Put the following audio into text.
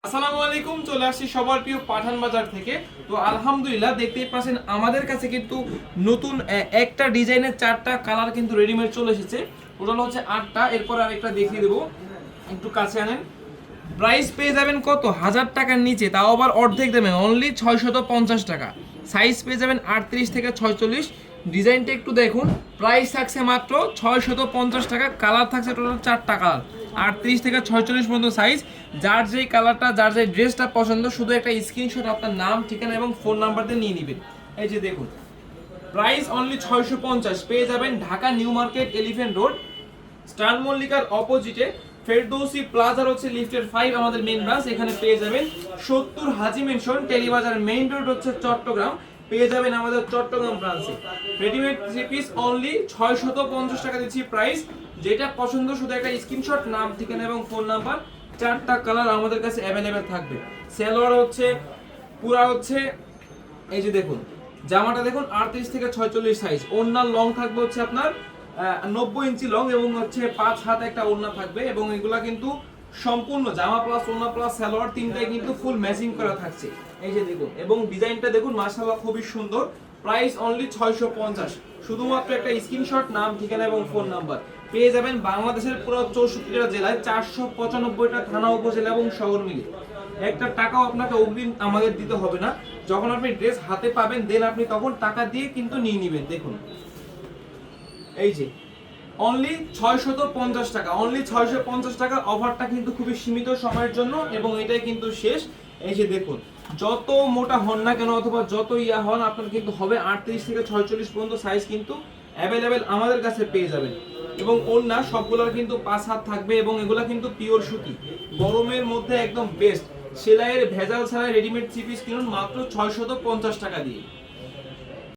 আসসালামু আলাইকুম, চলে আসছি সবার প্রিয় পাঠান বাজার থেকে। তো আলহামদুলিল্লাহ দেখতেই পাচ্ছেন আমাদের কাছে কিন্তু নতুন একটা ডিজাইনের 4টা কালার কিন্তু রেডিমেড চলে এসেছে। টোটাল হচ্ছে 8টা। এরপর আরেকটা দেখিয়ে দেবো, একটু কাছে আনেন। প্রাইস পেয়ে যাবেন কত, 1000 টাকার নিচে, তাও আবার অর্ধেক দেবেন, অনলি 650 টাকা। সাইজ পেয়ে যাবেন 38 থেকে 46। ডিজাইনটা একটু দেখুন। প্রাইস থাকছে মাত্র 650 টাকা। কালার থাকছে টোটাল 4টা কালার, 38 থেকে 46 পর্যন্ত সাইজ। যার যেই কালারটা, যার যেই ড্রেসটা পছন্দ, শুধু একটা স্ক্রিনশট আপনার নাম, ঠিকানা এবং ফোন নাম্বার দিয়ে নিয়ে নেবেন। এই যে দেখুন, প্রাইস অনলি 650। পেয়ে যাবেন Dhaka New Market, Elephant Road, Star মল্লিকার অপোজিটে ফেরদৌসি প্লাজার হচ্ছে লিফটের 5 আমাদের মেইন ব্রাঞ্চ। এখানে পেয়ে যাবেন 70 হাজি মেনশন, টেলিবাজার মেইন রোড হচ্ছে চট্টগ্রাম। পেয়ে যাবেন আমাদের চট্টগ্রাম ব্রাঞ্চে। রেডিমেড 3 পিস অনলি 650 টাকা দিচ্ছি প্রাইস। যেটা পছন্দ শুধু একটা স্ক্রিনশট, নাম, ঠিকানা এবং ফোন নাম্বার। 4টা কালার আমাদের কাছে অ্যাভেলেবেল থাকবে। সালোয়ার হচ্ছে পুরা হচ্ছে, এই যে দেখুন জামাটা দেখুন 38 থেকে 46 সাইজ। ওড়নার লং থাকবে হচ্ছে আপনার 90 ইঞ্চি লং এবং হচ্ছে 5 হাত একটা ওড়না থাকবে। এবং এগুলা কিন্তু সম্পূর্ণ জামা প্লাস ওড়না প্লাস সালোয়ার তিনটাই কিন্তু ফুল ম্যাচিং করা থাকছে। এই যে দেখুন, এবং ডিজাইনটা দেখুন মাশাআল্লাহ খুবই সুন্দর। Price only 650। শুধুমাত্র একটা স্ক্রিনশট, নাম, ঠিকানা এবং ফোন নাম্বার। পেয়ে যাবেন বাংলাদেশের পুরো 64টা জেলায়, 495টা থানা, উপজেলা এবং শহর মিলে। একটা টাকাও আপনাকে অগ্রিম আমাদের দিতে হবে না। যখন আপনি ড্রেস হাতে পাবেন দেন আপনি তখন টাকা দিয়ে কিন্তু নিয়ে নেবেন। দেখুন এই যে অনলি 650 টাকা, অনলি 650 টাকা। অফারটা কিন্তু খুবই সীমিত সময়ের জন্য এবং এটাই কিন্তু শেষ। এই যে দেখুন, যত মোটা হন না কেন অথবা যত ইয়া হন, আপনার কিন্তু হবে 38 থেকে 46 পর্যন্ত সাইজ কিন্তু অ্যাভেলেবেল আমাদের কাছে পেয়ে যাবেন। এবং ওড়না সবগুলোর কিন্তু 5 হাত থাকবে এবং এগুলা কিন্তু পিওর সুতি, গরমের মধ্যে একদম বেস্ট। সেলাইয়ের ভেজাল ছাড়া রেডিমেড 3 পিস কিনুন মাত্র 650 টাকা দিয়ে।